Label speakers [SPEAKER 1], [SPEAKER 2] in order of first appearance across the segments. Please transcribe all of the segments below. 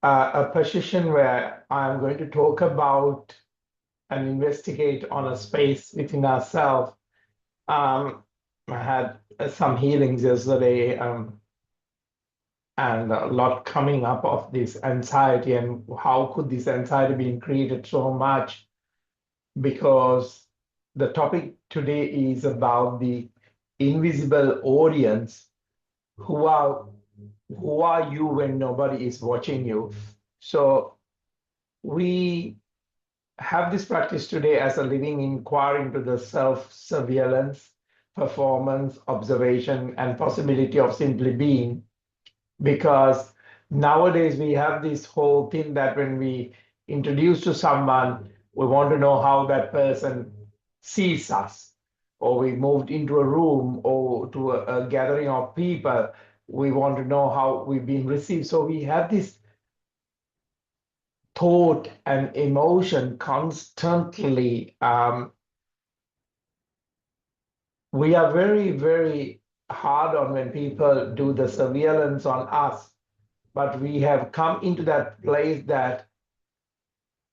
[SPEAKER 1] a position where I'm going to talk about and investigate on a space within ourselves. I had some healings yesterday, and a lot coming up of this anxiety, and how could this anxiety be created so much? Because the topic today is about the invisible audience. Who are who are you when nobody is watching you? So we have this practice today as a living inquiry into the self-surveillance, performance, observation, and possibility of simply being. Because nowadays we have this whole thing that when we introduce to someone, we want to know how that person sees us. Or we moved into a room or to a gathering of people, we want to know how we've been received. So we have this thought and emotion constantly. We are very, very hard on when people do the surveillance on us, but we have come into that place that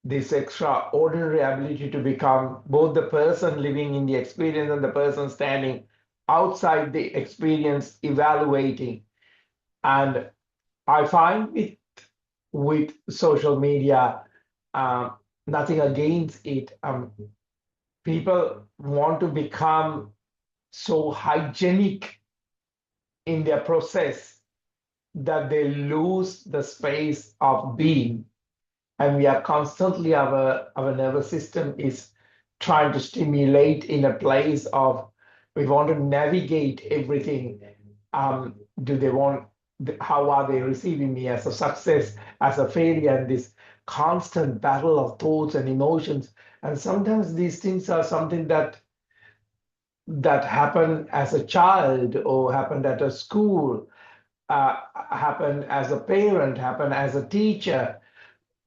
[SPEAKER 1] this extraordinary ability to become both the person living in the experience and the person standing outside the experience evaluating. And I find with social media, um, nothing against it. People want to become so hygienic in their process that they lose the space of being. And we are constantly, our nervous system is trying to stimulate in a place of, we want to navigate everything. Do they want, how are they receiving me as a success, as a failure, and this constant battle of thoughts and emotions. And sometimes these things are something that happened as a child or happened at a school, happened as a parent, happened as a teacher,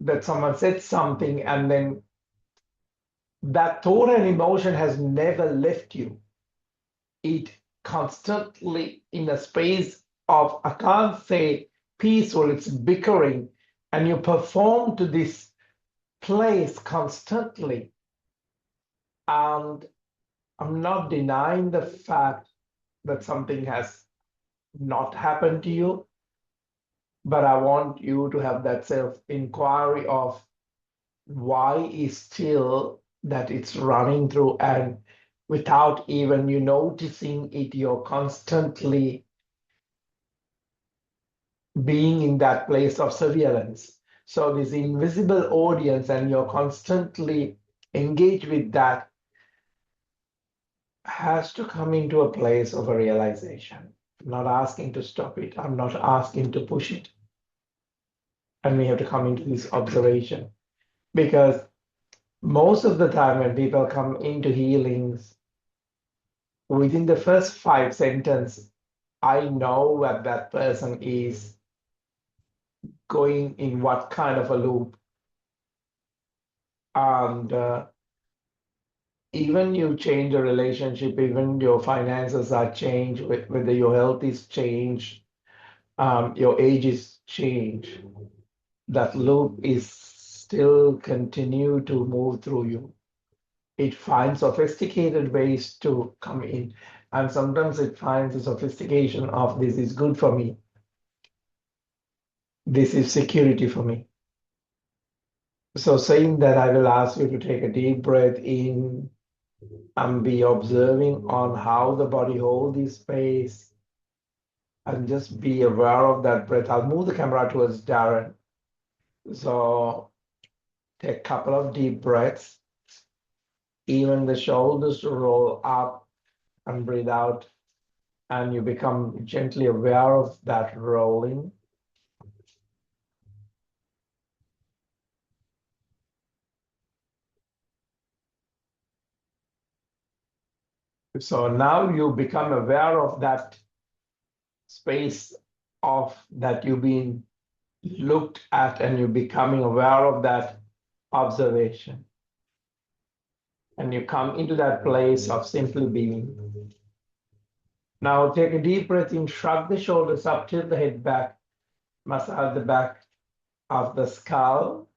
[SPEAKER 1] that someone said something and then that thought and emotion has never left you. It constantly in a space of, I can't say peaceful, it's bickering, and you perform to this place constantly. And I'm not denying the fact that something has not happened to you, but I want you to have that self-inquiry of why is still that it's running through, and without even you noticing it, you're constantly being in that place of surveillance. So this invisible audience, and you're constantly engaged with that, has to come into a place of a realization. I'm not asking to stop it. I'm not asking to push it. And we have to come into this observation, because most of the time when people come into healings, within the first 5 sentences, I know what that person is going in, what kind of a loop. And even you change a relationship, even your finances are changed, whether your health is changed, your age is changed, that loop is still continue to move through you. It finds sophisticated ways to come in. And sometimes it finds the sophistication of, this is good for me. This is security for me. So saying that, I will ask you to take a deep breath in and be observing on how the body holds this space, and just be aware of that breath. I'll move the camera towards Darren. So take a couple of deep breaths, even the shoulders to roll up, and breathe out. And you become gently aware of that rolling. So now you become aware of that space of that you've been looked at, and you're becoming aware of that observation. And you come into that place of simply being. Now take a deep breath in, shrug the shoulders up, tilt the head back, massage the back, of the skull.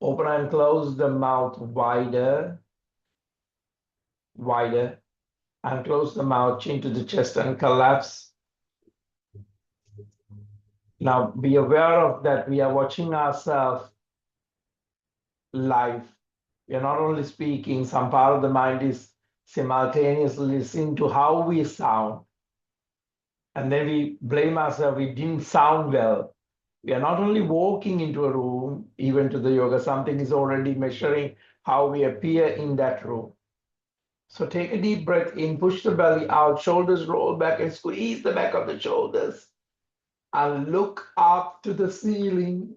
[SPEAKER 1] Open and close the mouth wider, wider, and close the mouth, chin to the chest and collapse. Now be aware of that. We are watching ourselves live. We are not only speaking, some part of the mind is simultaneously listening to how we sound. And then we blame ourselves, we didn't sound well. We are not only walking into a room, even to the yoga, something is already measuring how we appear in that room. So take a deep breath in, push the belly out, shoulders roll back and squeeze the back of the shoulders. And look up to the ceiling.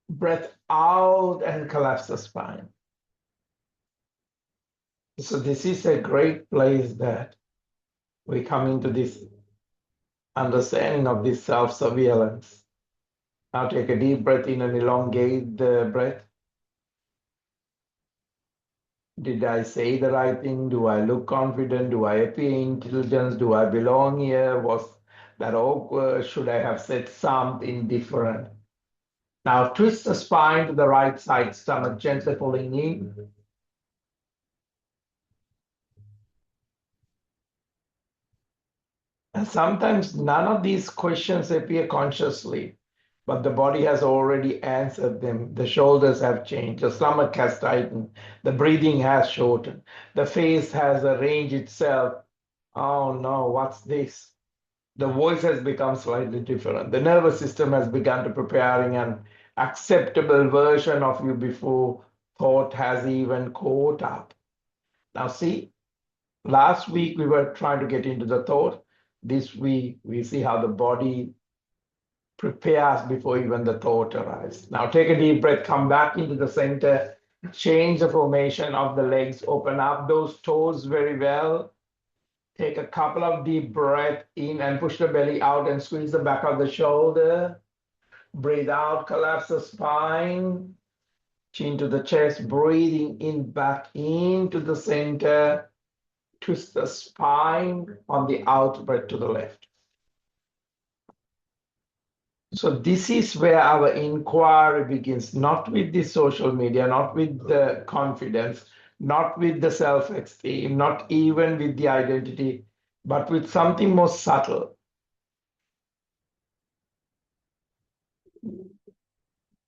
[SPEAKER 1] Breath out and collapse the spine. So this is a great place that we come into this understanding of this self-surveillance. Now take a deep breath in and elongate the breath. Did I say the right thing? Do I look confident? Do I appear intelligent? Do I belong here? Was that awkward? Should I have said something different? Now twist the spine to the right side, stomach gently pulling in. And sometimes none of these questions appear consciously, but the body has already answered them. The shoulders have changed, the stomach has tightened, the breathing has shortened, the face has arranged itself. Oh no, what's this? The voice has become slightly different. The nervous system has begun to preparing an acceptable version of you before thought has even caught up. Now see, last week we were trying to get into the thought. This week we see how the body prepares before even the thought arrives. Now take a deep breath, come back into the center, change the formation of the legs, open up those toes very well. Take a couple of deep breaths in and push the belly out and squeeze the back of the shoulder. Breathe out, collapse the spine, chin to the chest, breathing in back into the center. Twist the spine on the out breath to the left. So this is where our inquiry begins, not with the social media, not with the confidence, not with the self-esteem, not even with the identity, but with something more subtle.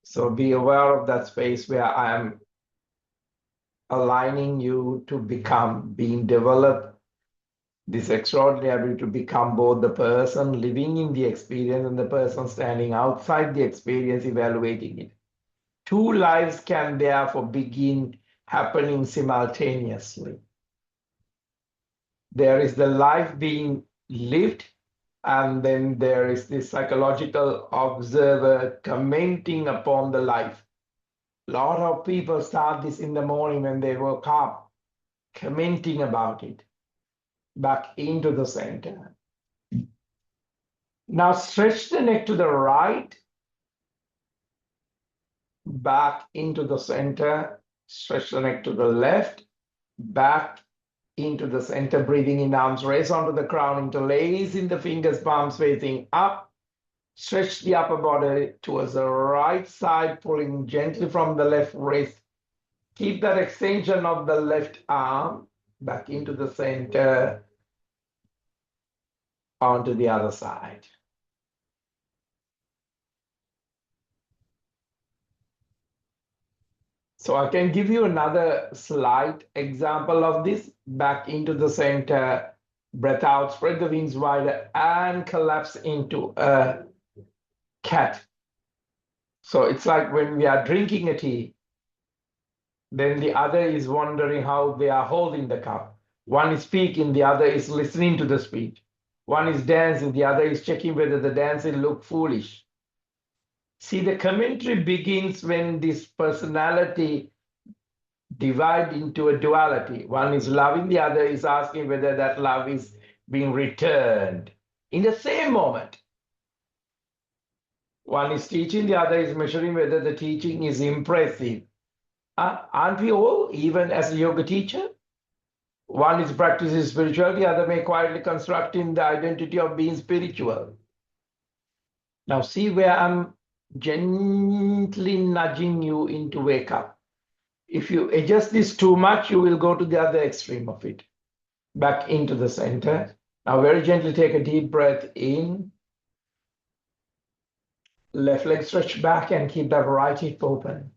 [SPEAKER 1] So be aware of that space where I am aligning you to become, being developed, this extraordinary ability to become both the person living in the experience and the person standing outside the experience evaluating it. Two lives can therefore begin happening simultaneously. There is the life being lived, and then there is the psychological observer commenting upon the life. A lot of people start this in the morning when they woke up, commenting about it, back into the center. Now stretch the neck to the right, back into the center, stretch the neck to the left, back into the center, breathing in, arms raise onto the crown, interlacing the fingers, palms facing up, stretch the upper body towards the right side, pulling gently from the left wrist. Keep that extension of the left arm back into the center, onto the other side. So I can give you another slight example of this. Back into the center, breath out, spread the wings wider, and collapse into a cat. So it's like when we are drinking a tea, then the other is wondering how they are holding the cup. One is speaking, the other is listening to the speech. One is dancing, the other is checking whether the dancing look foolish. See, the commentary begins when this personality divide into a duality. One is loving, the other is asking whether that love is being returned. In the same moment, one is teaching, the other is measuring whether the teaching is impressive. Aren't we all, even as a yoga teacher? One is practicing spirituality, the other may quietly constructing the identity of being spiritual. Now see where I'm gently nudging you into wake up. If you adjust this too much, you will go to the other extreme of it, back into the center. Now very gently take a deep breath in. Left leg stretch back and keep that right hip open.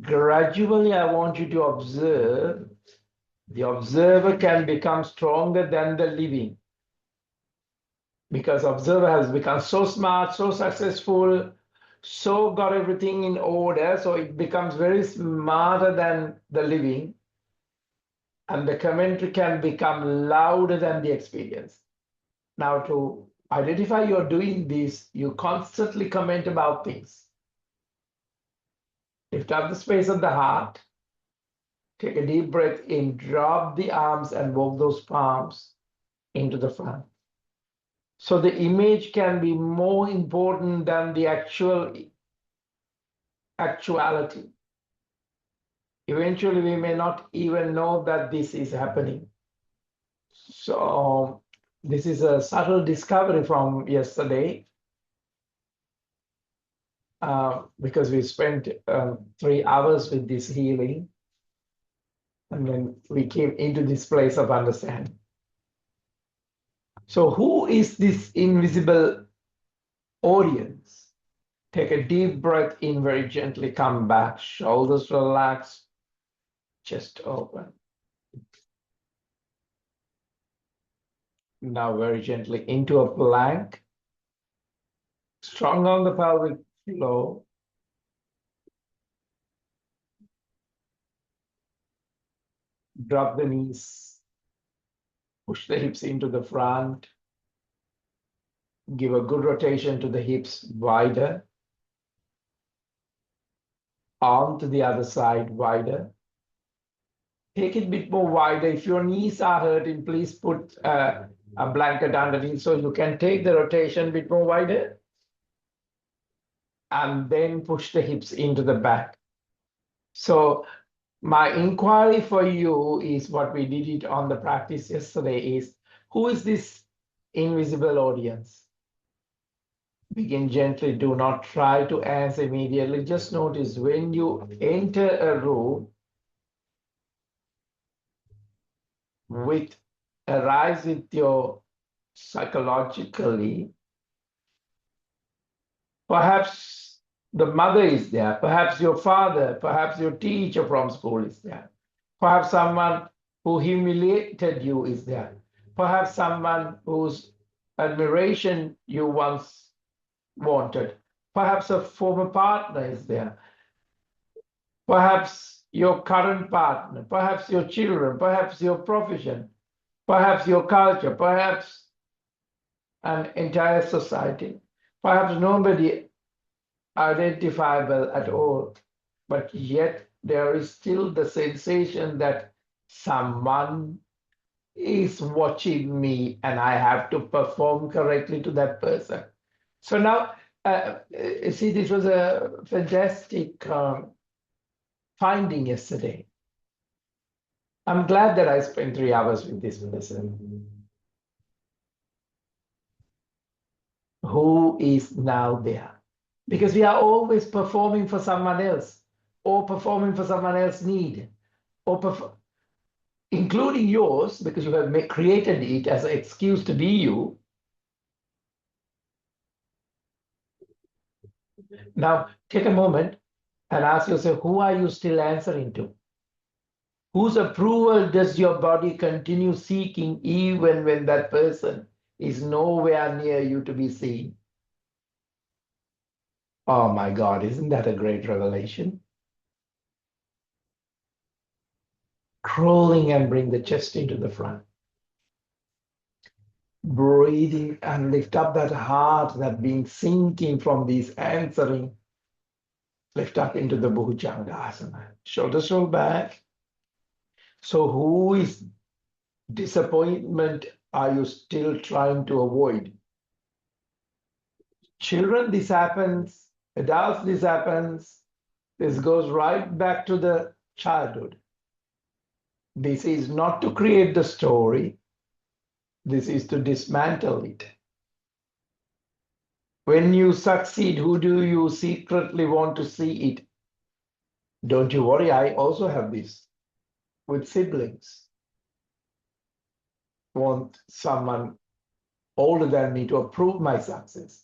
[SPEAKER 1] Gradually, I want you to observe. The observer can become stronger than the living, because observer has become so smart, so successful, so got everything in order, so it becomes very smarter than the living, and the commentary can become louder than the experience. Now, to identify you're doing this, you constantly comment about things. Lift up the space of the heart. Take a deep breath in, drop the arms and walk those palms into the front. So the image can be more important than the actuality. Eventually, we may not even know that this is happening. So this is a subtle discovery from yesterday, because we spent 3 hours with this healing, and then we came into this place of understanding. So who is this invisible audience? Take a deep breath in, very gently come back, shoulders relaxed, chest open. Now very gently into a plank, strong on the pelvic floor. Drop the knees, push the hips into the front, give a good rotation to the hips wider, arm to the other side wider. Take it a bit more wider. If your knees are hurting, please put a blanket underneath so you can take the rotation a bit more wider. And then push the hips into the back. So my inquiry for you is what we did it on the practice yesterday is, who is this invisible audience? Begin gently, do not try to answer immediately. Just notice when you enter a room, arise with your psychologically. Perhaps the mother is there, perhaps your father, perhaps your teacher from school is there, perhaps someone who humiliated you is there, perhaps someone whose admiration you once wanted, perhaps a former partner is there, perhaps your current partner, perhaps your children, perhaps your profession, perhaps your culture, perhaps an entire society, perhaps nobody identifiable at all, but yet there is still the sensation that someone is watching me and I have to perform correctly to that person. So now, see, this was a fantastic finding yesterday. I'm glad that I spent 3 hours with this person. Who is now there? Because we are always performing for someone else, or performing for someone else's need, or including yours, because you have created it as an excuse to be you. Now, take a moment and ask yourself, who are you still answering to? Whose approval does your body continue seeking even when that person is nowhere near you to be seen? Oh my God, isn't that a great revelation? Crawling and bring the chest into the front. Breathing and lift up that heart that being sinking from these answering. Lift up into the Bhujangasana. Shoulders roll back. So who is disappointment are you still trying to avoid? Children, this happens. Adults, this happens. This goes right back to the childhood. This is not to create the story. This is to dismantle it. When you succeed, who do you secretly want to see it? Don't you worry, I also have this with siblings. Want someone older than me to approve my success.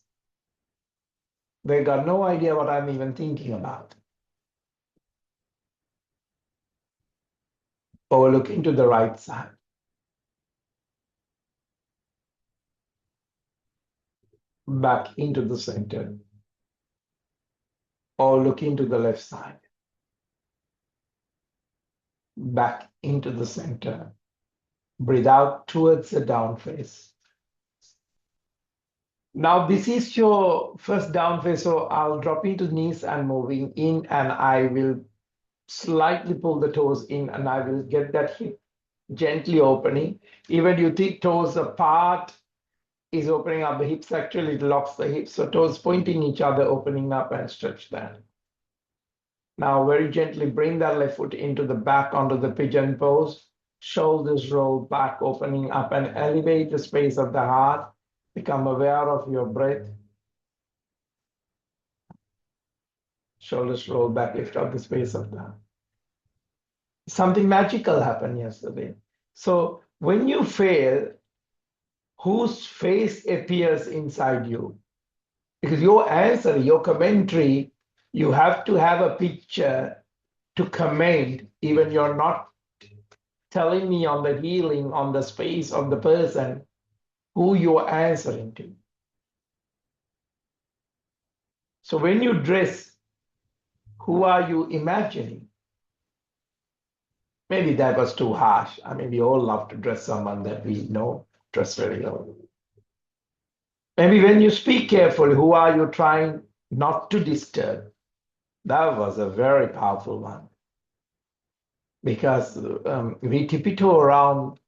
[SPEAKER 1] They got no idea what I'm even thinking about. Or look into the right side. Back into the center. Or look into the left side. Back into the center. Breathe out towards the down face. Now this is your first down face, so I'll drop into knees and moving in, and I will slightly pull the toes in, and I will get that hip gently opening. Even you think toes apart is opening up the hips, actually it locks the hips. So toes pointing each other, opening up and stretch that. Now very gently bring that left foot into the back onto the pigeon pose. Shoulders roll back, opening up and elevate the space of the heart. Become aware of your breath. Shoulders roll back, lift up the space of the heart. Something magical happened yesterday. So when you fail, whose face appears inside you? Because your answer, your commentary, you have to have a picture to comment, even you're not telling me on the healing, on the space of the person who you're answering to. So when you dress, who are you imagining? Maybe that was too harsh. I mean, we all love to dress someone that we know dress very well. Maybe when you speak carefully, who are you trying not to disturb? That was a very powerful one. Because we tiptoe around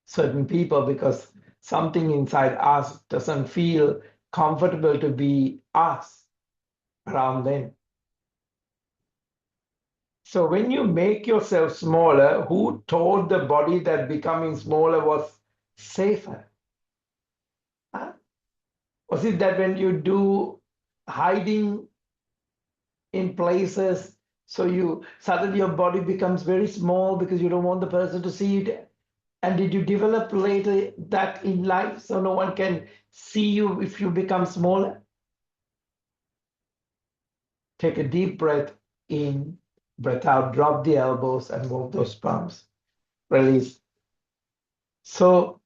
[SPEAKER 1] certain people because something inside us doesn't feel comfortable to be us around them. So when you make yourself smaller, who told the body that becoming smaller was safer? Huh? Was it that when you do hiding in places, so you suddenly your body becomes very small because you don't want the person to see it? And did you develop later that in life so no one can see you if you become smaller? Take a deep breath in, breath out, drop the elbows and move those palms. Release. So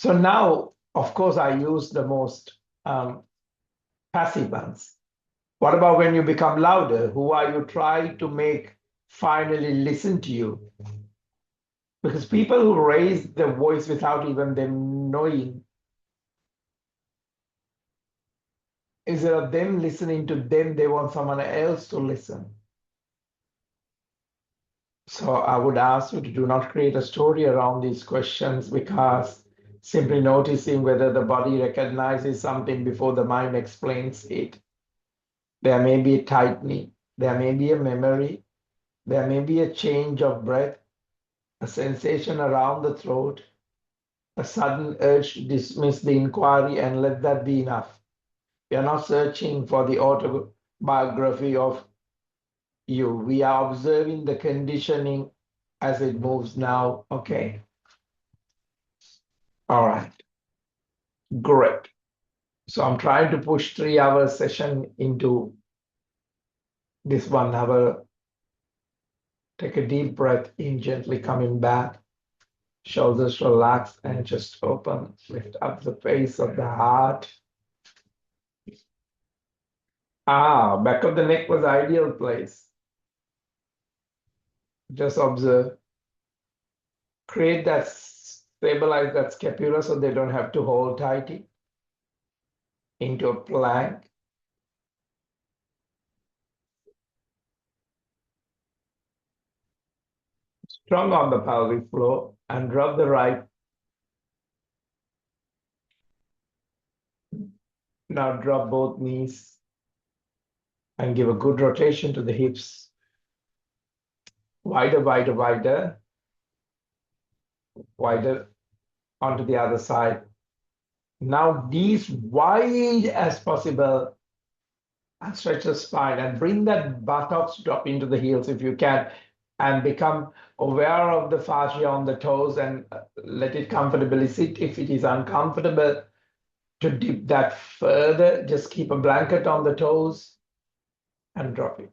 [SPEAKER 1] now, of course, I use the most passive ones. What about when you become louder? Who are you trying to make finally listen to you? Because people who raise their voice without even them knowing, instead of them listening to them, they want someone else to listen. So I would ask you to do not create a story around these questions, because simply noticing whether the body recognizes something before the mind explains it. There may be a tightening, there may be a memory, there may be a change of breath, a sensation around the throat, a sudden urge to dismiss the inquiry and let that be enough. We are not searching for the autobiography of you. We are observing the conditioning as it moves now. Okay. All right. Great. So I'm trying to push 3 hour session into this 1 hour. Take a deep breath in, gently coming back. Shoulders relaxed and just open. Lift up the face of the heart. Back of the neck was the ideal place. Just observe. Create that, stabilize that scapula so they don't have to hold tightly into a plank. Strong on the pelvic floor, and drop the right. Now drop both knees and give a good rotation to the hips. Wider, wider, wider. Wider onto the other side. Now knees wide as possible and stretch the spine and bring that buttocks drop into the heels if you can, and become aware of the fascia on the toes and let it comfortably sit. If it is uncomfortable to dip that further, just keep a blanket on the toes and drop it.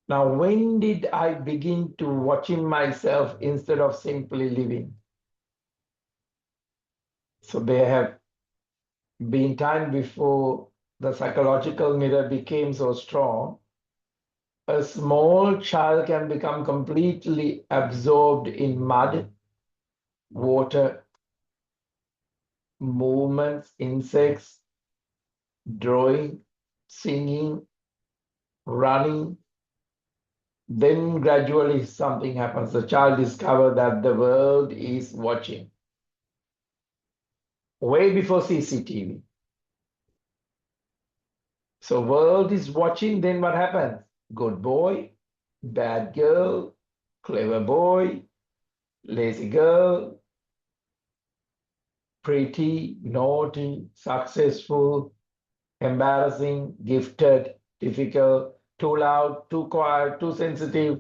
[SPEAKER 1] Now, when did I begin to watching myself instead of simply living? So there have been time before the psychological mirror became so strong. A small child can become completely absorbed in mud, water, movements, insects, drawing, singing, running. Then gradually something happens. The child discovers that the world is watching way before CCTV. So world is watching, then what happens? Good boy, bad girl, clever boy, lazy girl, pretty, naughty, successful, embarrassing, gifted, difficult, too loud, too quiet, too sensitive,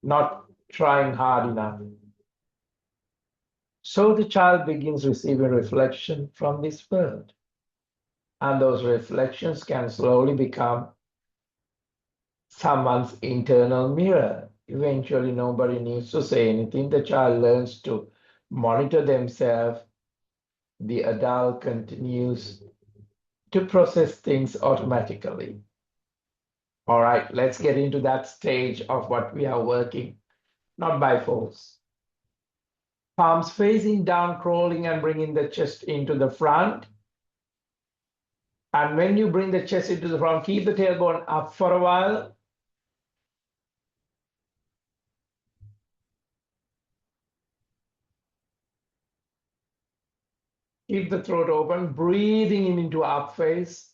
[SPEAKER 1] not trying hard enough. So the child begins receiving reflection from this world. And those reflections can slowly become someone's internal mirror. Eventually, nobody needs to say anything. The child learns to monitor themselves. The adult continues to process things automatically. All right, let's get into that stage of what we are working, not by force. Palms facing down, crawling and bringing the chest into the front. And when you bring the chest into the front, keep the tailbone up for a while. Keep the throat open, breathing in into up face.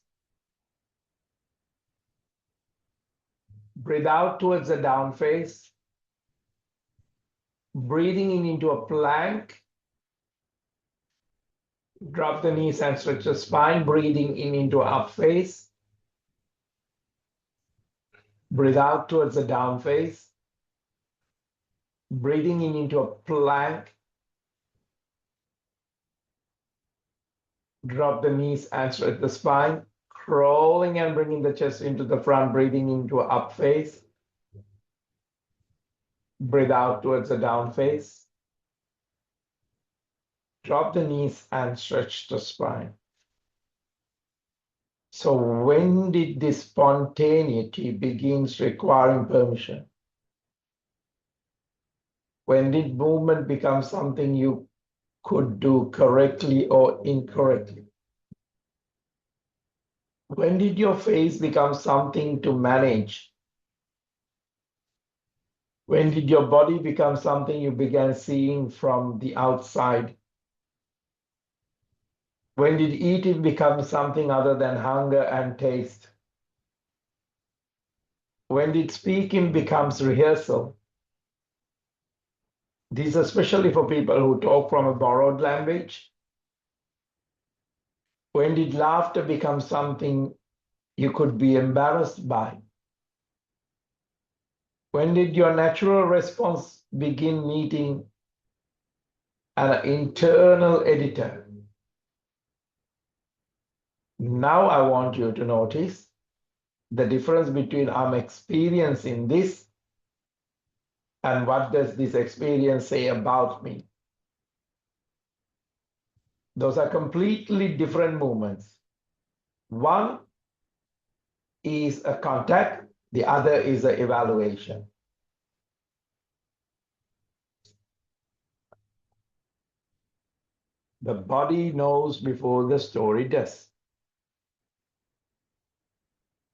[SPEAKER 1] Breathe out towards the down face. Breathing in into a plank. Drop the knees and stretch the spine. Breathing in into up face. Breathe out towards the down face. Breathing in into a plank. Drop the knees and stretch the spine. Crawling and bringing the chest into the front. Breathing into a up face. Breathe out towards the down face. Drop the knees and stretch the spine. So when did this spontaneity begins requiring permission? When did movement become something you could do correctly or incorrectly? When did your face become something to manage? When did your body become something you began seeing from the outside? When did eating become something other than hunger and taste? When did speaking becomes rehearsal? This is especially for people who talk from a borrowed language. When did laughter become something you could be embarrassed by? When did your natural response begin needing an internal editor? Now I want you to notice the difference between I'm experiencing this and what does this experience say about me? Those are completely different movements. One is a contact, the other is an evaluation. The body knows before the story does.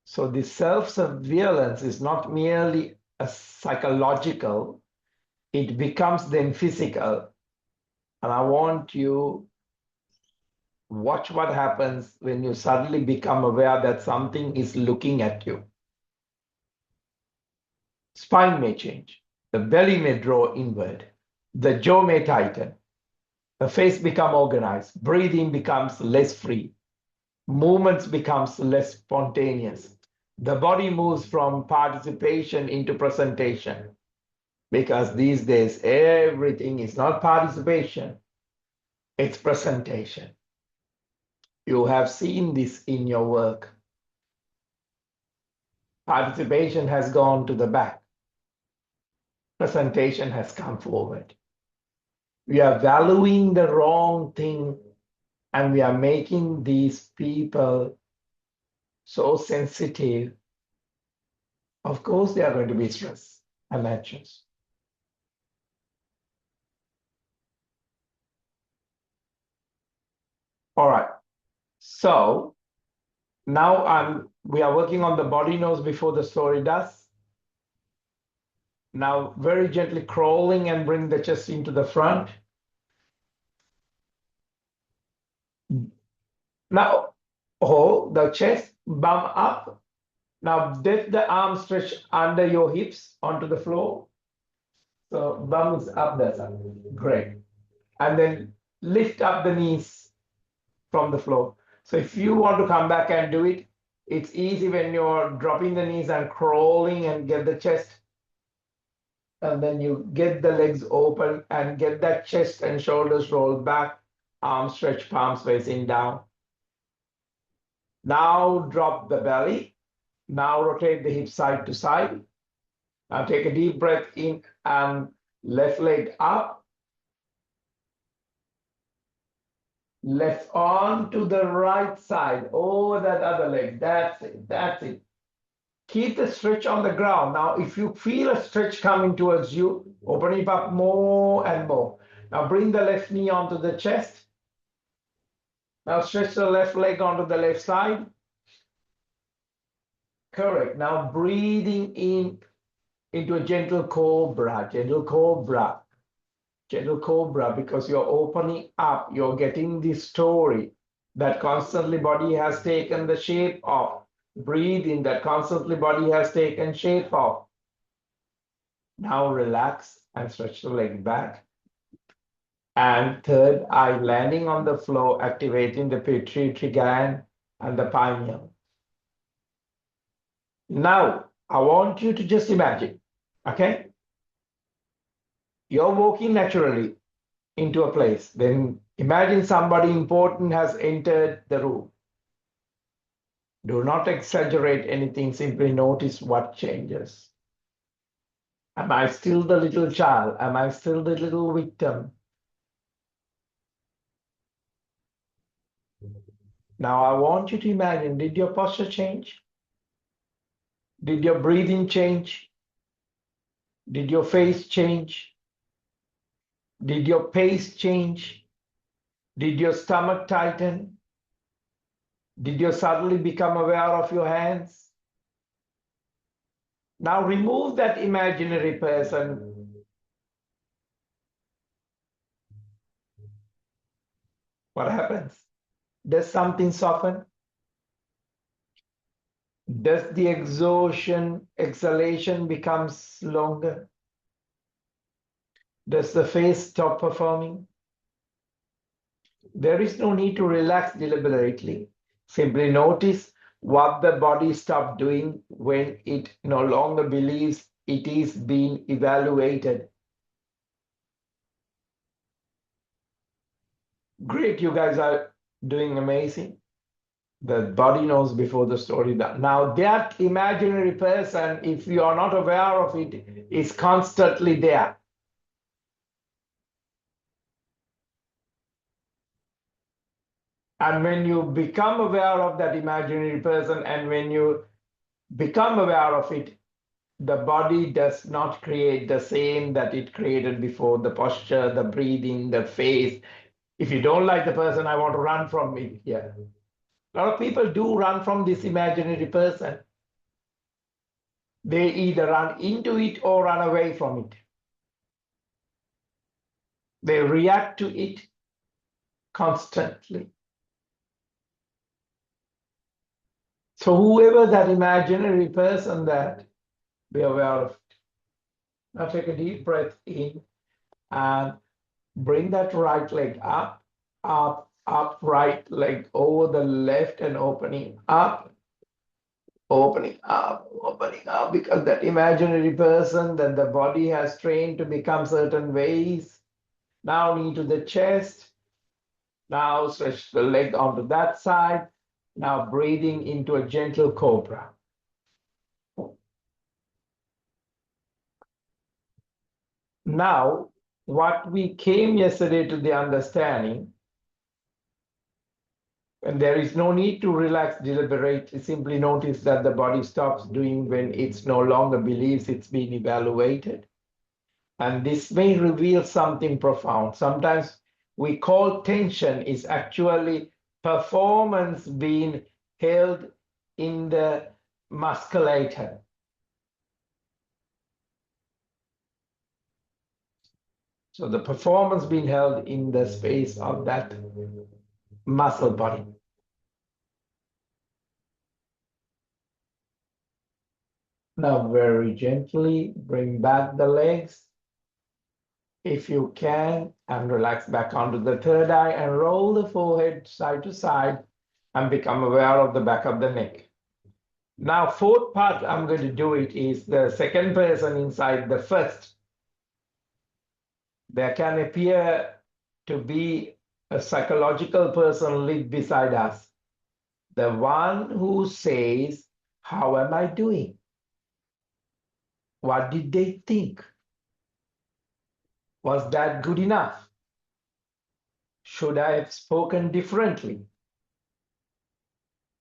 [SPEAKER 1] So the self-surveillance is not merely a psychological, it becomes then physical. And I want you watch what happens when you suddenly become aware that something is looking at you. Spine may change, the belly may draw inward, the jaw may tighten, The face becomes organized. Breathing becomes less free. Movements becomes less spontaneous. The body moves from participation into presentation, because these days everything is not participation, it's presentation. You have seen this in your work. Participation has gone to the back. Presentation has come forward. We are valuing the wrong thing, and we are making these people so sensitive. Of course, they are going to be stressed and anxious. All right. So now we are working on the body knows before the story does. Now very gently crawling and bring the chest into the front. Now hold the chest, bum up. Now dip the arm stretch under your hips onto the floor. So bum is up there, sir. Great. And then lift up the knees from the floor. So if you want to come back and do it, it's easy when you're dropping the knees and crawling and get the chest. And then you get the legs open and get that chest and shoulders rolled back, arms stretch, palms facing down. Now drop the belly. Now rotate the hips side to side. Now take a deep breath in and left leg up. Left arm to the right side, over that other leg. That's it. That's it. Keep the stretch on the ground. Now, if you feel a stretch coming towards you, open it up more and more. Now, bring the left knee onto the chest. Now, stretch the left leg onto the left side. Correct. Now, breathing in into a gentle cobra, gentle cobra, gentle cobra, because you're opening up, you're getting the story that constantly body has taken the shape of. Breathe in, that constantly body has taken shape of. Now relax and stretch the leg back. And third eye landing on the floor, activating the pituitary gland and the pineal. Now, I want you to just imagine, okay? You're walking naturally into a place. Then imagine somebody important has entered the room. Do not exaggerate anything, simply notice what changes. Am I still the little child? Am I still the little victim? Now I want you to imagine, did your posture change? Did your breathing change? Did your face change? Did your pace change? Did your stomach tighten? Did you suddenly become aware of your hands? Now remove that imaginary person. What happens? Does something soften? Does the exhalation becomes longer? Does the face stop performing? There is no need to relax deliberately. Simply notice what the body stopped doing when it no longer believes it is being evaluated. Great, you guys are doing amazing. The body knows before the story. Now that imaginary person, if you are not aware of it, is constantly there. And when you become aware of that imaginary person, and when you become aware of it, the body does not create the same that it created before, the posture, the breathing, the face. If you don't like the person, I want to run from it. Yeah. A lot of people do run from this imaginary person. They either run into it or run away from it. They react to it constantly. So whoever that imaginary person, that be aware of it. Now take a deep breath in and Bring that right leg up, up, up, right leg over the left and opening up, because that imaginary person that the body has trained to become certain ways. Now knee to the chest. Now stretch the leg onto that side. Now breathing into a gentle cobra. Now, what we came yesterday to the understanding, and there is no need to relax, deliberate, simply notice that the body stops doing when it's no longer believes it's being evaluated. And this may reveal something profound. Sometimes we call tension is actually performance being held in the musculature. So the performance being held in the space of that muscle body. Now very gently bring back the legs if you can, and relax back onto the third eye and roll the forehead side to side and become aware of the back of the neck. Now, fourth part I'm going to do it is the second person inside the first. There can appear to be a psychological person live beside us. The one who says, how am I doing? What did they think? Was that good enough? Should I have spoken differently?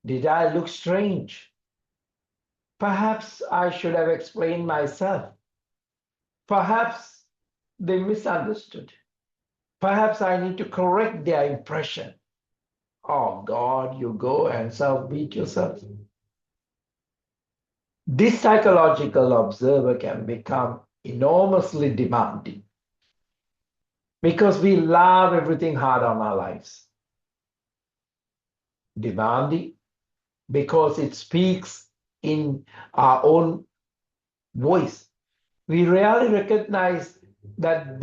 [SPEAKER 1] Did I look strange? Perhaps I should have explained myself. Perhaps they misunderstood. Perhaps I need to correct their impression. Oh God, you go and self-beat yourself. This psychological observer can become enormously demanding because we love everything hard on our lives. Demanding because it speaks in our own voice. We rarely recognize that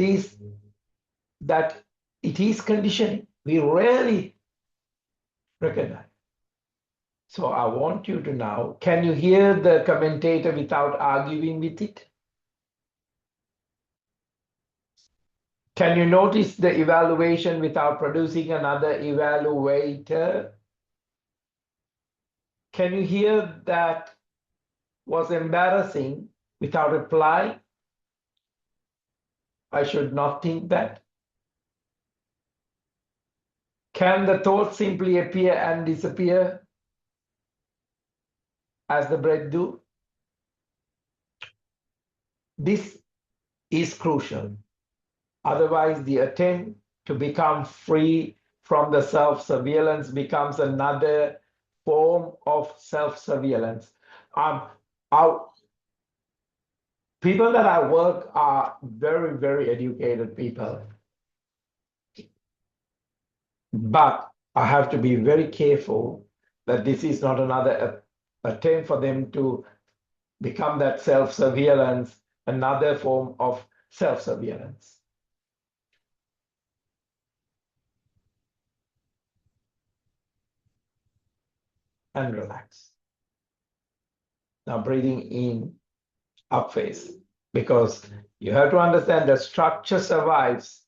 [SPEAKER 1] it is conditioning. We rarely recognize. So I want you to now, can you hear the commentator without arguing with it? Can you notice the evaluation without producing another evaluator? Can you hear that was embarrassing without reply? I should not think that. Can the thought simply appear and disappear as the breath do? This is crucial. Otherwise, the attempt to become free from the self-surveillance becomes another form of self-surveillance. Our people that I work are very, very educated people. But I have to be very careful that this is not another attempt for them to become that self-surveillance, another form of self-surveillance. And relax. Now breathing in, up face, because you have to understand the structure survives,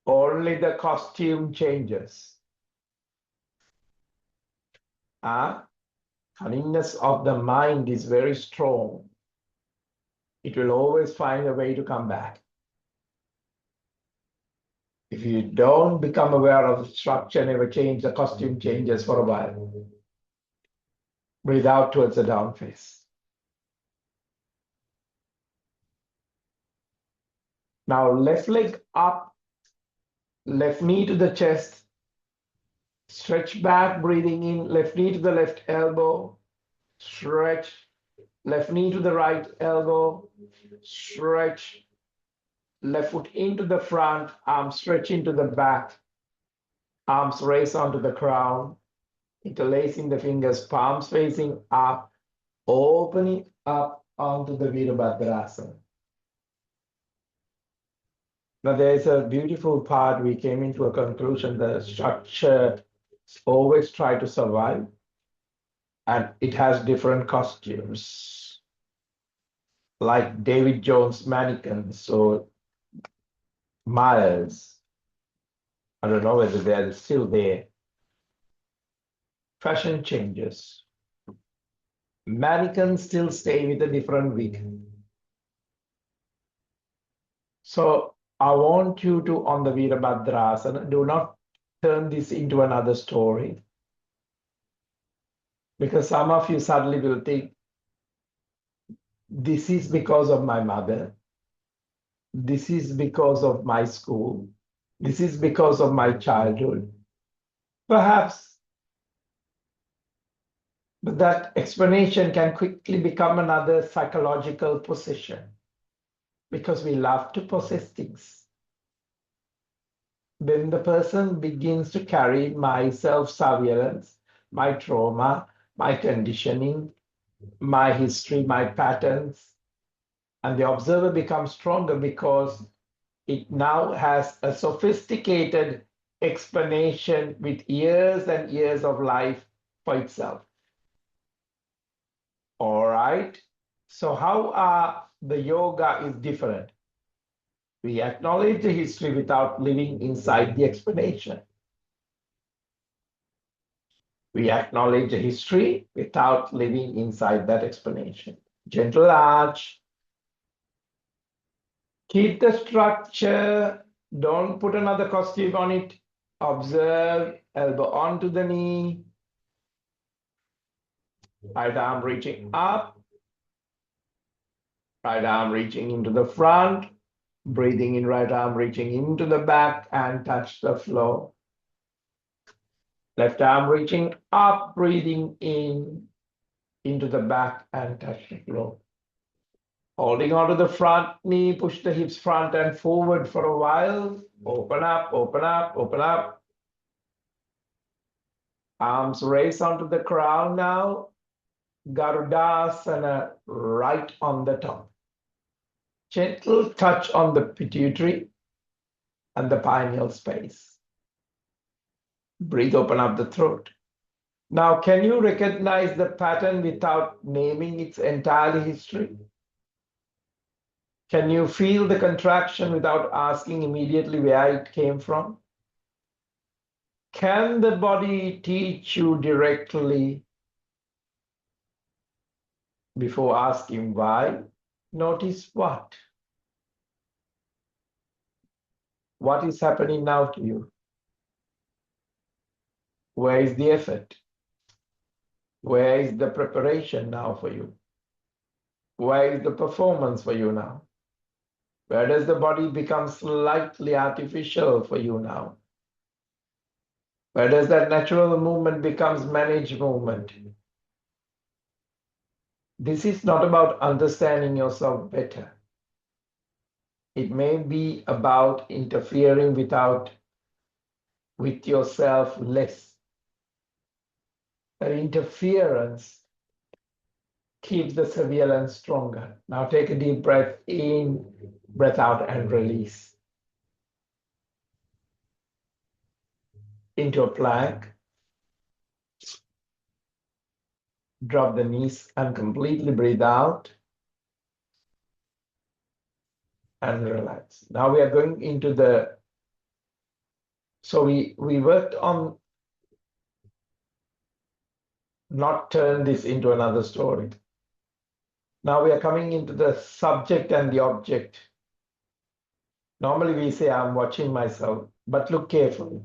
[SPEAKER 1] only the costume changes. Cunningness of the mind is very strong. It will always find a way to come back. If you don't become aware of the structure, never change, the costume changes for a while. Breathe out towards the down face. Now left leg up, left knee to the chest, stretch back, breathing in, left knee to the left elbow, stretch, left knee to the right elbow, stretch, left foot into the front, arms stretch into the back, arms raise onto the crown, interlacing the fingers, palms facing up, opening up onto the Virabhadrasana. Now, there's a beautiful part. We came into a conclusion that structure always try to survive, and it has different costumes, like David Jones mannequins. So Myers, I don't know whether they're still there. Fashion changes. Mannequins still stay with a different wig. So I want you to, on the Virabhadrasana, do not turn this into another story, because some of you suddenly will think, this is because of my mother, this is because of my school, this is because of my childhood. Perhaps, but that explanation can quickly become another psychological possession, because we love to possess things. When the person begins to carry my self-surveillance, my trauma, my conditioning, my history, my patterns, and the observer becomes stronger because it now has a sophisticated explanation with years and years of life for itself. All right. So how the yoga is different? We acknowledge the history without living inside the explanation. We acknowledge the history without living inside that explanation. Gentle arch. Keep the structure. Don't put another costume on it. Observe, elbow onto the knee. Right arm reaching up. Right arm reaching into the front. Breathing in, right arm reaching into the back and touch the floor. Left arm reaching up, breathing in into the back and touch the floor. Holding onto the front knee, push the hips front and forward for a while. Open up, open up, open up. Arms raise onto the crown now. Garudasana right on the top. Gentle touch on the pituitary and the pineal space. Breathe, open up the throat. Now, can you recognize the pattern without naming its entire history? Can you feel the contraction without asking immediately where it came from? Can the body teach you directly before asking why? Notice what? What is happening now to you? Where is the effort? Where is the preparation now for you? Where is the performance for you now? Where does the body become slightly artificial for you now? Where does that natural movement becomes managed movement? This is not about understanding yourself better. It may be about interfering with yourself less. That interference keeps the surveillance stronger. Now take a deep breath in, breath out, and release. Into a plank. Drop the knees and completely breathe out and relax. Now we are going into the, so we worked on not turn this into another story. Now we are coming into the subject and the object. Normally we say, I'm watching myself, but look carefully.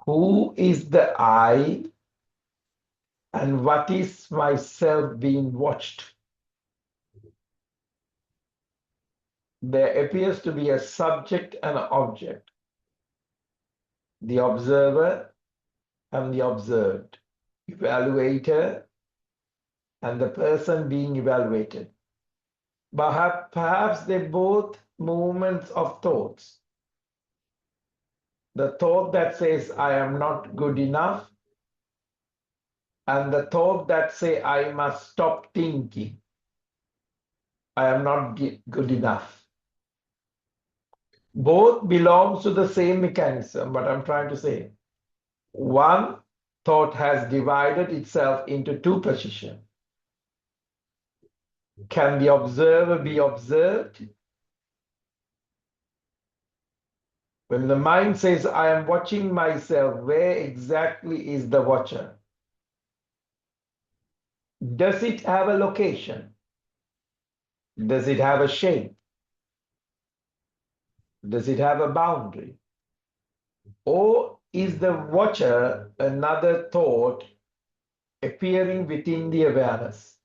[SPEAKER 1] Who is the I and what is myself being watched? There appears to be a subject and an object, the observer and the observed, evaluator and the person being evaluated. Perhaps they're both movements of thoughts. The thought that says, I am not good enough, and the thought that say, I must stop thinking, I am not good enough. Both belongs to the same mechanism, but I'm trying to say one thought has divided itself into two positions. Can the observer be observed? When the mind says, I am watching myself, where exactly is the watcher? Does it have a location? Does it have a shape? Does it have a boundary? Or is the watcher another thought appearing within the awareness?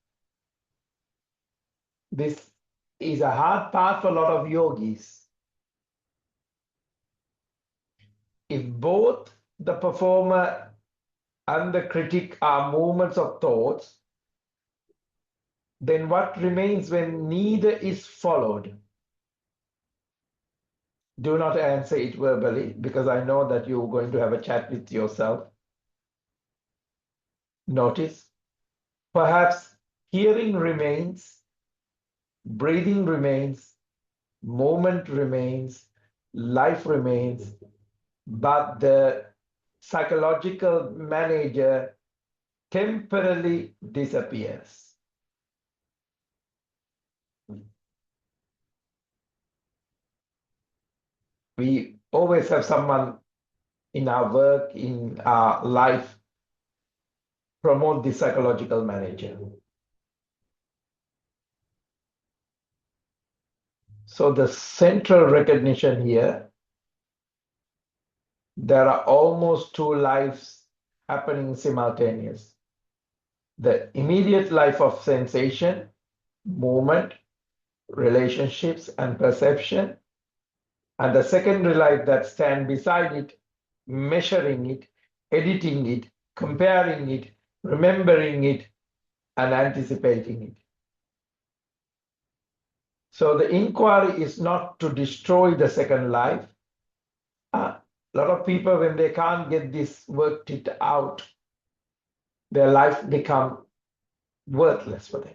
[SPEAKER 1] This is a hard part for a lot of yogis. If both the performer and the critic are movements of thoughts, then what remains when neither is followed? Do not answer it verbally because I know that you're going to have a chat with yourself. Notice, perhaps hearing remains, breathing remains, moment remains, life remains, but the psychological manager temporarily disappears. We always have someone in our work, in our life, promote the psychological manager. So the central recognition here, there are almost two lives happening simultaneous. The immediate life of sensation, movement, relationships, and perception, and the secondary life that stand beside it, measuring it, editing it, comparing it, remembering it, and anticipating it. So the inquiry is not to destroy the second life. A lot of people, when they can't get this worked it out, their life become worthless for them.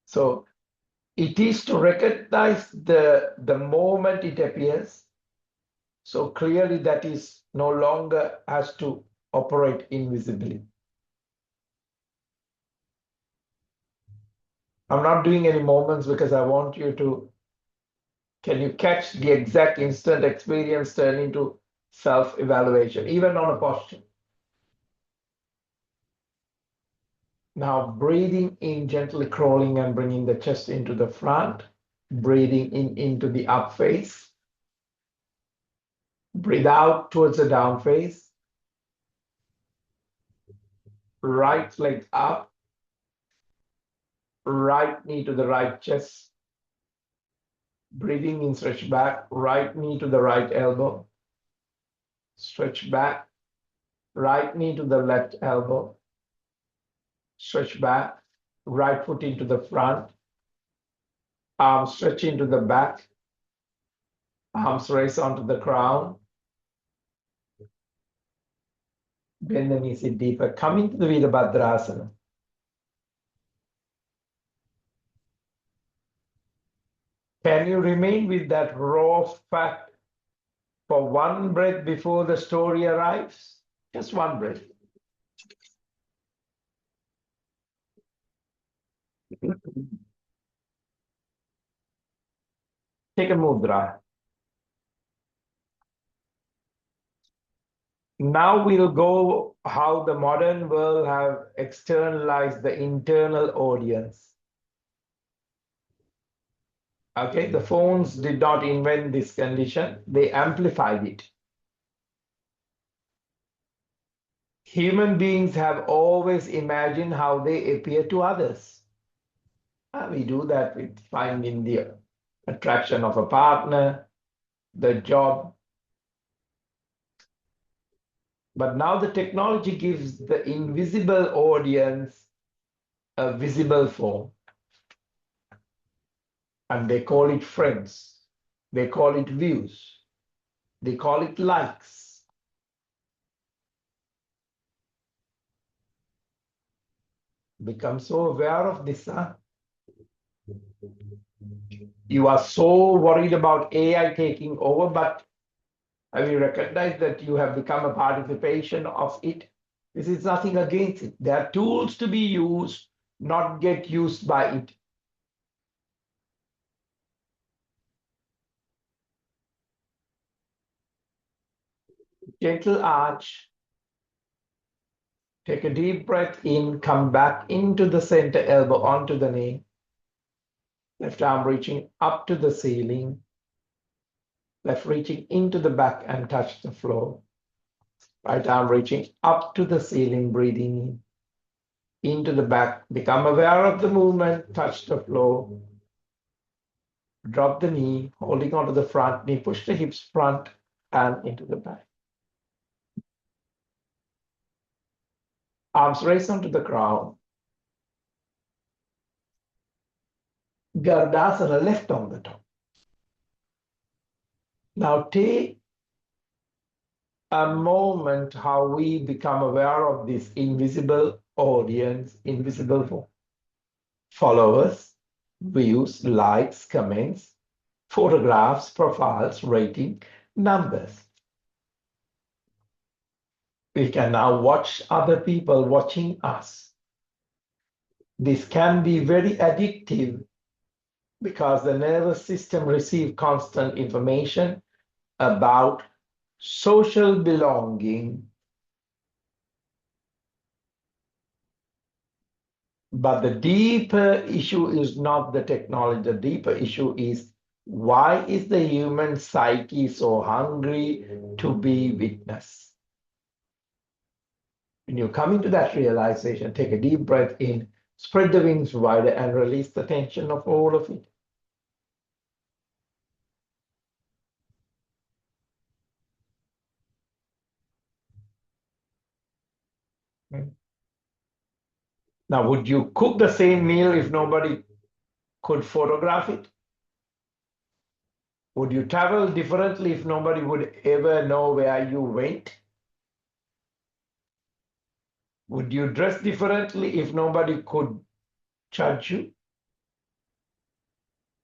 [SPEAKER 1] So it is to recognize the moment it appears. So clearly that is no longer has to operate invisibly. I'm not doing any moments because I want you to, can you catch the exact instant experience turn into self-evaluation, even on a posture? Now breathing in, gently crawling and bringing the chest into the front, breathing in into the up face, breathe out towards the down face, right leg up, right knee to the right chest, breathing in, stretch back, right knee to the right elbow, stretch back, right knee to the left elbow, stretch back, right foot into the front, arms stretch into the back, arms raise onto the crown, bend the knees in deeper, coming to the Virabhadrasana. Can you remain with that raw fact for one breath before the story arrives? Just one breath. Take a mudra. Now we'll go how the modern world have externalized the internal audience. Okay, the phones did not invent this condition, they amplified it. Human beings have always imagined how they appear to others. We do that with finding the attraction of a partner, the job. But now the technology gives the invisible audience a visible form. And they call it friends. They call it views. They call it likes. Become so aware of this, huh? You are so worried about AI taking over, but have you recognized that you have become a participation of it? This is nothing against it. There are tools to be used, not get used by it. Gentle arch. Take a deep breath in, come back into the center, elbow onto the knee. Left arm reaching up to the ceiling. Left reaching into the back and touch the floor. Right arm reaching up to the ceiling, breathing into the back. Become aware of the movement, touch the floor. Drop the knee, holding onto the front knee, push the hips front and into the back. Arms raised onto the ground. Gardasana, left on the top. Now take a moment how we become aware of this invisible audience, invisible followers, views, likes, comments, photographs, profiles, rating, numbers. We can now watch other people watching us. This can be very addictive because the nervous system receives constant information about social belonging. But the deeper issue is not the technology. The deeper issue is, why is the human psyche so hungry to be witnessed? When you come into that realization, take a deep breath in, spread the wings wider, and release the tension of all of it. Now, would you cook the same meal if nobody could photograph it? Would you travel differently if nobody would ever know where you went? Would you dress differently if nobody could judge you?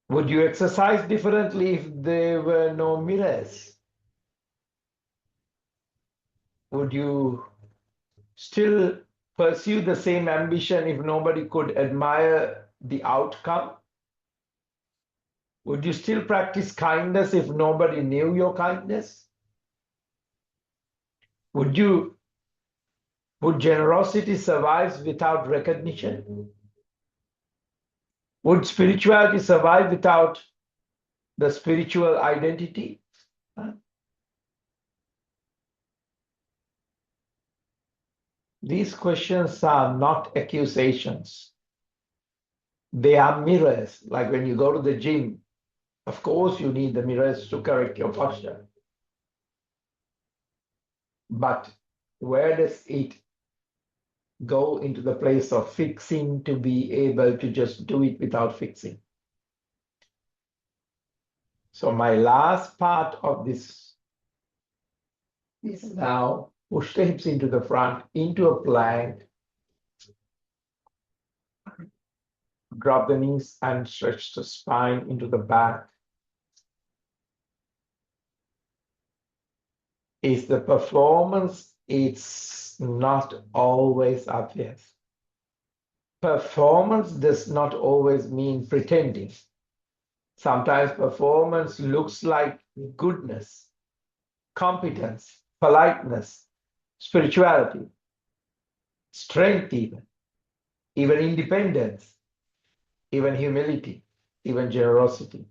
[SPEAKER 1] Would you exercise differently if there were no mirrors? Would you still pursue the same ambition if nobody could admire the outcome? Would you still practice kindness if nobody knew your kindness? Would generosity survive without recognition? Would spirituality survive without the spiritual identity? These questions are not accusations. They are mirrors. Like when you go to the gym, of course you need the mirrors to correct your posture. But where does it go into the place of fixing to be able to just do it without fixing? So my last part of this is now push the hips into the front, into a plank, drop the knees and stretch the spine into the back. Is the performance, it's not always obvious. Performance does not always mean pretending. Sometimes performance looks like goodness, competence, politeness, spirituality, strength, even independence, even humility, even generosity.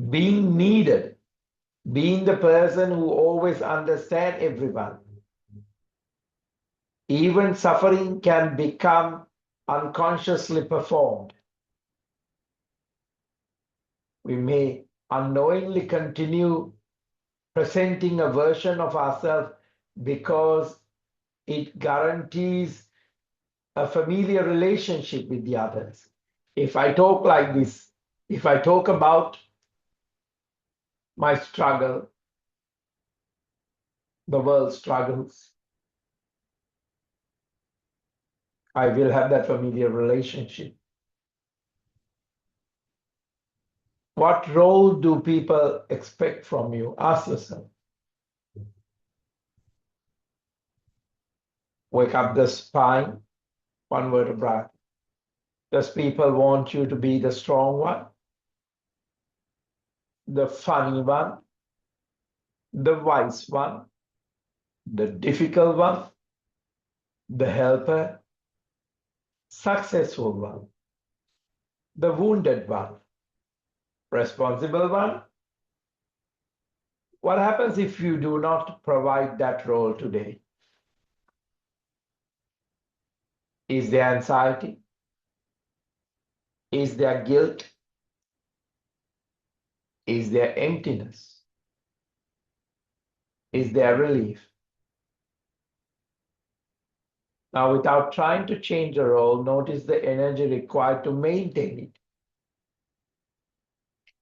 [SPEAKER 1] Being needed, being the person who always understands everyone. Even suffering can become unconsciously performed. We may unknowingly continue presenting a version of ourselves because it guarantees a familiar relationship with the others. If I talk like this, if I talk about my struggle, the world struggles, I will have that familiar relationship. What role do people expect from you? Ask yourself. Wake up the spine, one vertebra. Does people want you to be the strong one, the funny one, the wise one, the difficult one, the helper, successful one, the wounded one, responsible one? What happens if you do not provide that role today? Is there anxiety? Is there guilt? Is there emptiness? Is there relief? Now, without trying to change the role, notice the energy required to maintain it.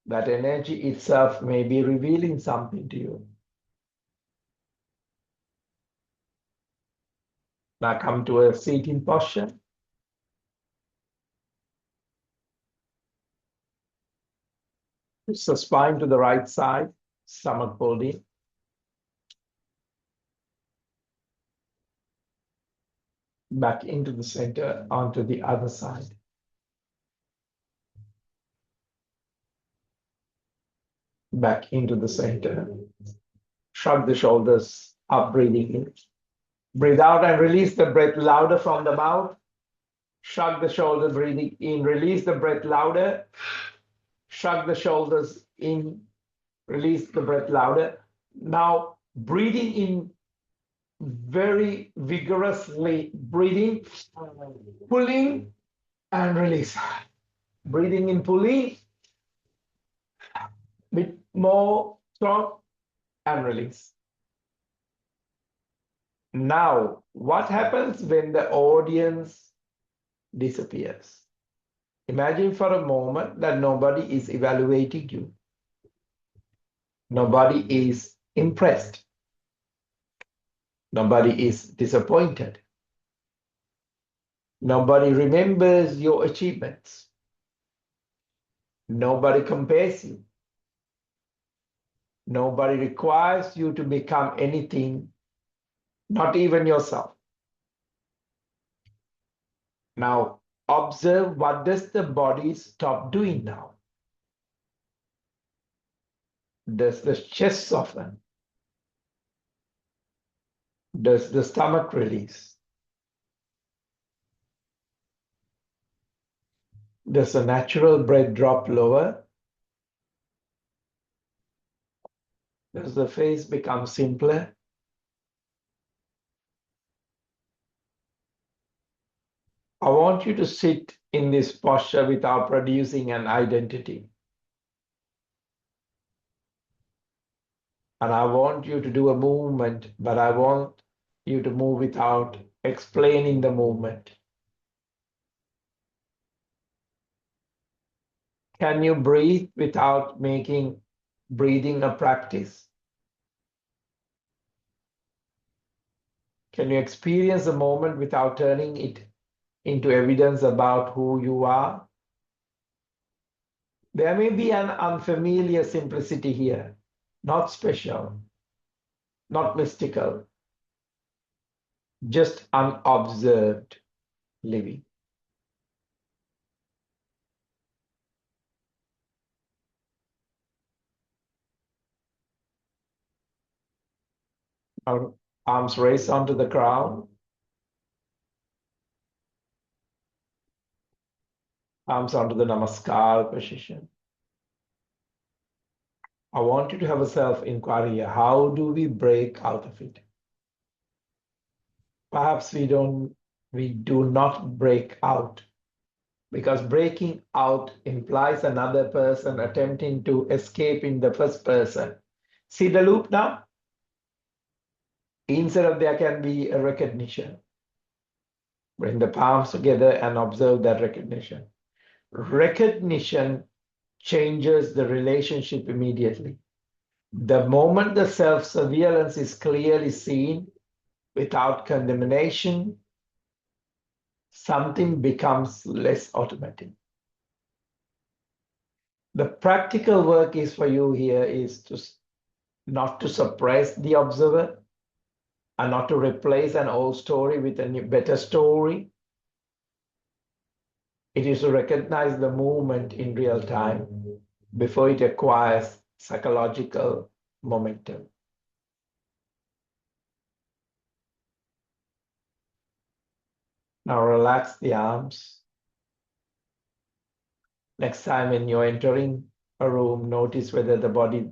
[SPEAKER 1] That energy itself may be revealing something to you. Now come to a seating posture. Twist the spine to the right side, stomach pulled in. Back into the center, onto the other side. Back into the center. Shrug the shoulders up, breathing in. Breathe out and release the breath louder from the mouth. Shrug the shoulders, breathing in. Release the breath louder. Shrug the shoulders in. Release the breath louder. Now, breathing in very vigorously. Breathing, pulling, and release. Breathing in, pulling. Bit more strong, and release. Now, what happens when the audience disappears? Imagine for a moment that nobody is evaluating you. Nobody is impressed. Nobody is disappointed. Nobody remembers your achievements. Nobody compares you. Nobody requires you to become anything, not even yourself. Now, observe, what does the body stop doing now? Does the chest soften? Does the stomach release? Does the natural breath drop lower? Does the face become simpler? I want you to sit in this posture without producing an identity. And I want you to do a movement, but I want you to move without explaining the movement. Can you breathe without making breathing a practice? Can you experience a moment without turning it into evidence about who you are? There may be an unfamiliar simplicity here, not special, not mystical, just unobserved living. Our arms raised onto the ground, arms onto the namaskar position. I want you to have a self-inquiry here. How do we break out of it? Perhaps we do not break out, because breaking out implies another person attempting to escape in the first person. See the loop now? Instead of there can be a recognition. Bring the palms together and observe that recognition. Recognition changes the relationship immediately. The moment the self-surveillance is clearly seen without condemnation, something becomes less automatic. The practical work is for you here is to not to suppress the observer and not to replace an old story with a better story. It is to recognize the movement in real time before it acquires psychological momentum. Now relax the arms. Next time when you're entering a room, notice whether the body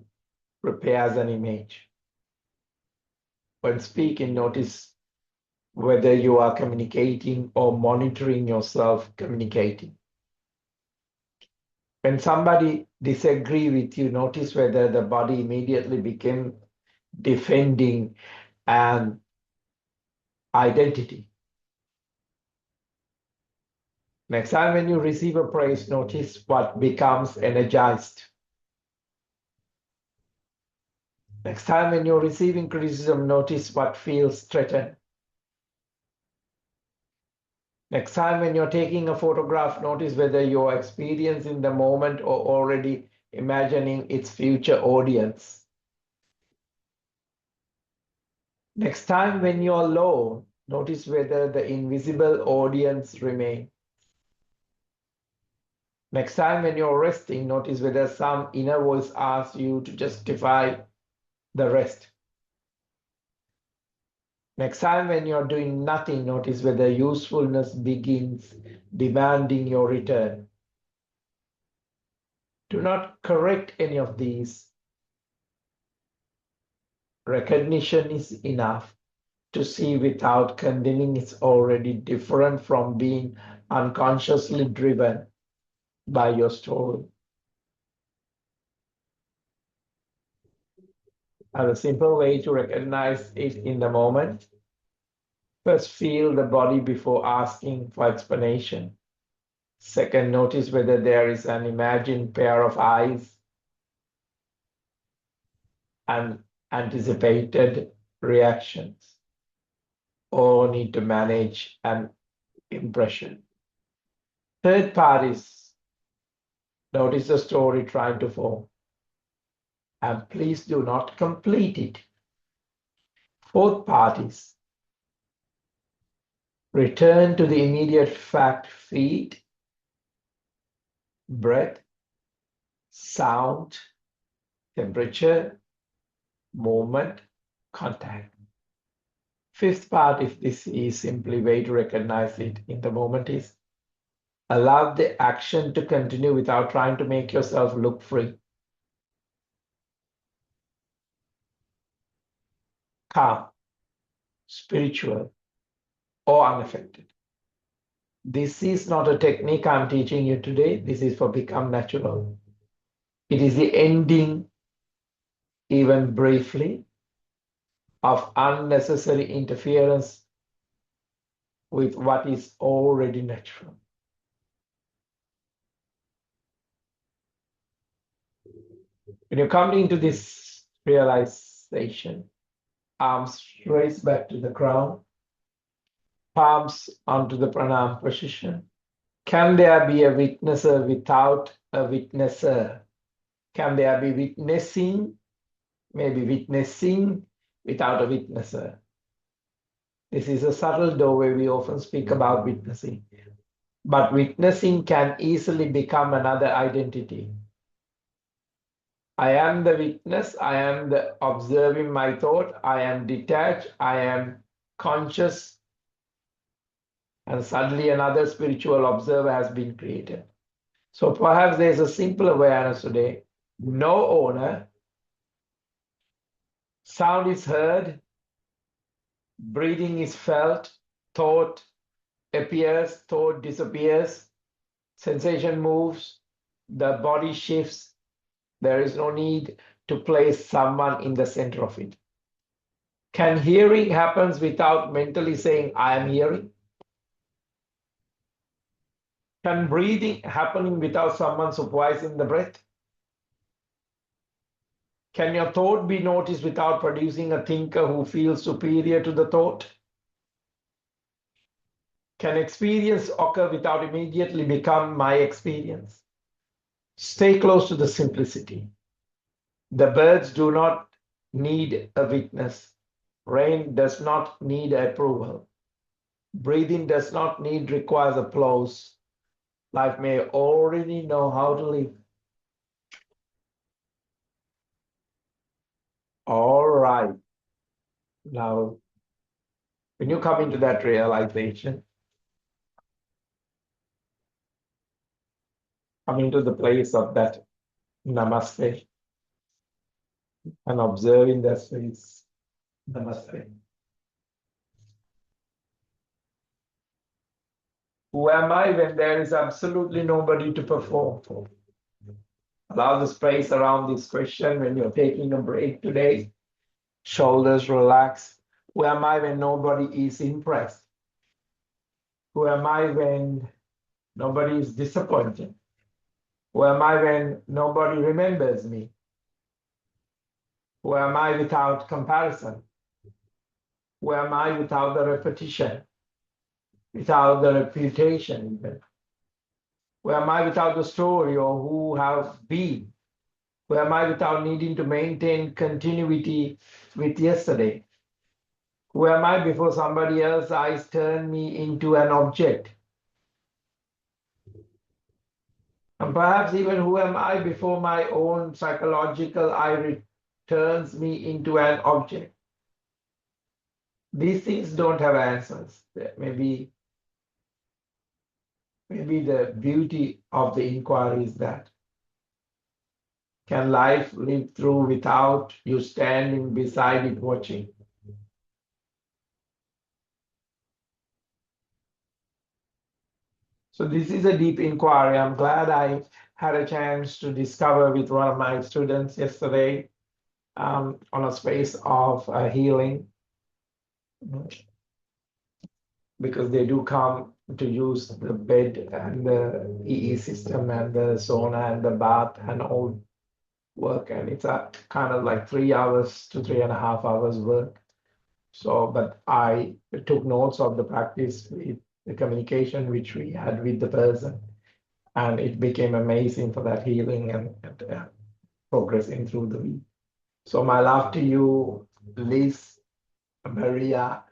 [SPEAKER 1] prepares an image. When speaking, notice whether you are communicating or monitoring yourself communicating. When somebody disagree with you, notice whether the body immediately became defending an identity. Next time when you receive a praise, notice what becomes energized. Next time when you're receiving criticism, notice what feels threatened. Next time when you're taking a photograph, notice whether you're experiencing the moment or already imagining its future audience. Next time when you're alone, notice whether the invisible audience remains. Next time when you're resting, notice whether some inner voice asks you to justify the rest. Next time when you're doing nothing, notice whether usefulness begins demanding your return. Do not correct any of these. Recognition is enough to see without condemning. It's already different from being unconsciously driven by your story. And a simple way to recognize it in the moment. First, feel the body before asking for explanation. Second, notice whether there is an imagined pair of eyes and anticipated reactions, or need to manage an impression. Third part is notice the story trying to form, and please do not complete it. Fourth part is return to the immediate fact: feet, breath, sound, temperature, movement, contact. Fifth part, if this is simply way to recognize it in the moment, is allow the action to continue without trying to make yourself look free. Calm, spiritual, or unaffected. This is not a technique I'm teaching you today. This is for become natural. It is the ending, even briefly, of unnecessary interference with what is already natural. When you come into this realization, arms raised back to the ground, palms onto the pranam position. Can there be a witnesser without a witnesser? Can there be witnessing, maybe witnessing without a witnesser? This is a subtle doorway. We often speak about witnessing, but witnessing can easily become another identity. I am the witness, I am the observing my thought, I am detached, I am conscious, and suddenly another spiritual observer has been created. So perhaps there's a simple awareness today. No owner, sound is heard, breathing is felt, thought appears, thought disappears, sensation moves, the body shifts. There is no need to place someone in the center of it. Can hearing happen without mentally saying, I am hearing? Can breathing happening without someone supervising the breath? Can your thought be noticed without producing a thinker who feels superior to the thought? Can experience occur without immediately become my experience? Stay close to the simplicity. The birds do not need a witness. Rain does not need approval. Breathing does not need requires applause. Life may already know how to live. All right. Now, when you come into that realization, come into the place of that namaste and observing that space. Namaste. Who am I when there is absolutely nobody to perform for? Allow the space around this question when you're taking a break today. Shoulders relaxed. Who am I when nobody is impressed? Who am I when nobody is disappointed? Who am I when nobody remembers me? Who am I without comparison? Who am I without the repetition, without the reputation even? Who am I without the story or who have been? Who am I without needing to maintain continuity with yesterday? Who am I before somebody else's eyes turn me into an object? And perhaps even who am I before my own psychological eye turns me into an object? These things don't have answers. Maybe the beauty of the inquiry is that can life live through without you standing beside it watching? So this is a deep inquiry. I'm glad I had a chance to discover with one of my students yesterday on a space of healing, because they do come to use the bed and the EE system and the sauna and the bath and all work. And it's a kind of like 3 hours to 3.5 hours work. So, but I took notes of the practice with the communication which we had with the person, and it became amazing for that healing and progressing through the week. So my love to you, Liz, Maria,